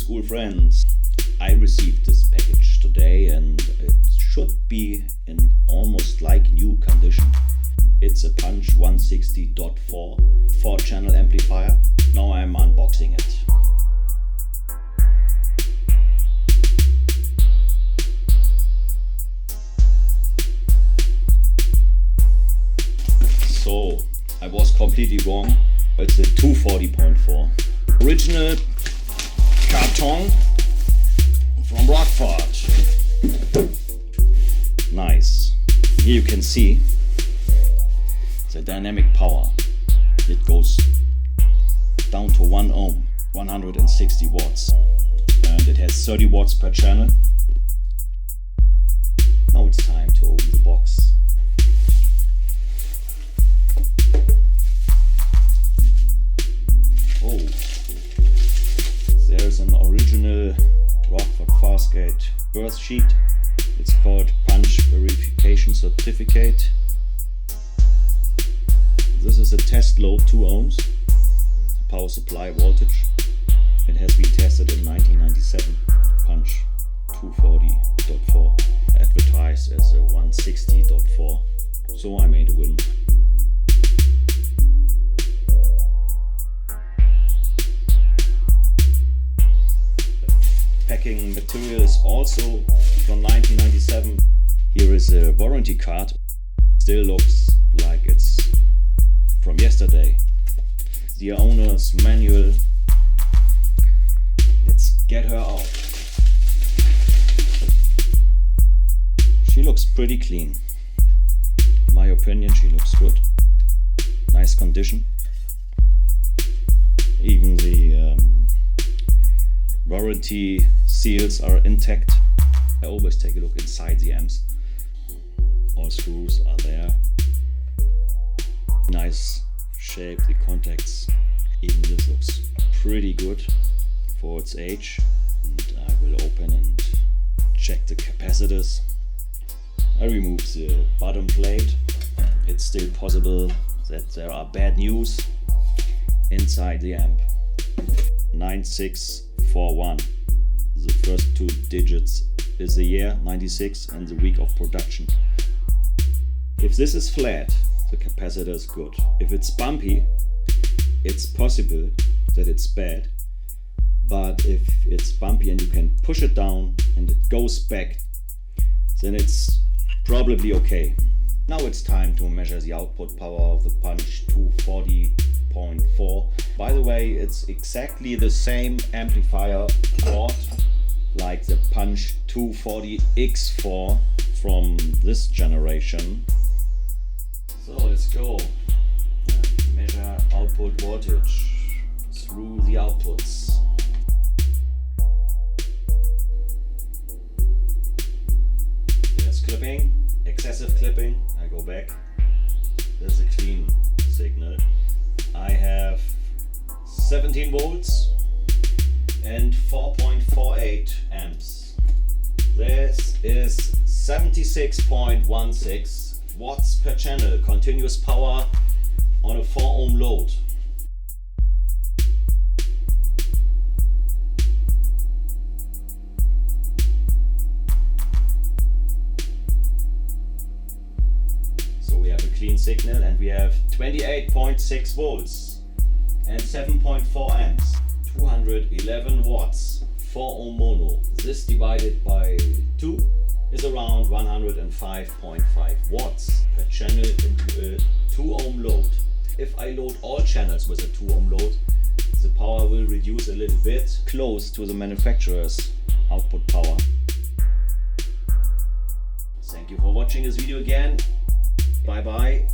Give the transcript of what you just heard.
school friends, I received this package today and it should be in almost like new condition. It's a Punch 160.4 4-channel amplifier. Now I'm unboxing it. So, I was completely wrong. It's a 240.4. Original carton from Rockford. Nice. Here you can see the dynamic power. It goes down to 1 ohm, 160 watts. And it has 30 watts per channel. Now it's time to open the box. Oh, there's an original Rockford Fosgate birth sheet. It's called Punch Verification Certificate. This is a test load 2 ohms, the power supply voltage. It has been tested in 1997. Punch 240.4, advertised as a 160.4. So I made a win. Packing material is also from 1997. Here is a warranty card. Still looks like it's from yesterday. The owner's manual. Let's get her out. She looks pretty clean. In my opinion, she looks good. Nice condition. Even the warranty seals are intact. I always take a look inside the amps. All screws are there. Nice shape, the contacts. Even this looks pretty good for its age. And I will open and check the capacitors. I remove the bottom plate. It's still possible that there are bad news inside the amp. 9641. The first 2 digits is the year 96 and the week of production. If this is flat, the capacitor is good. If it's bumpy, it's possible that it's bad. But if it's bumpy and you can push it down and it goes back, then it's probably okay. Now it's time to measure the output power of the Punch 240.4. By the way, it's exactly the same amplifier port like the Punch 240X4 from this generation. So let's go and measure output voltage through the outputs. There's clipping, excessive clipping. I go back. There's a clean signal. I have 17 volts and 4.48 amps. This is 76.16 watts per channel, continuous power on a 4 ohm load. So we have a clean signal and we have 28.6 volts and 7.4 amps, 211 watts, 4 ohm mono. This divided by 2 is around 105.5 watts per channel into a 2 ohm load. If I load all channels with a 2 ohm load, the power will reduce a little bit, close to the manufacturer's output power. Thank you for watching this video again. Bye bye.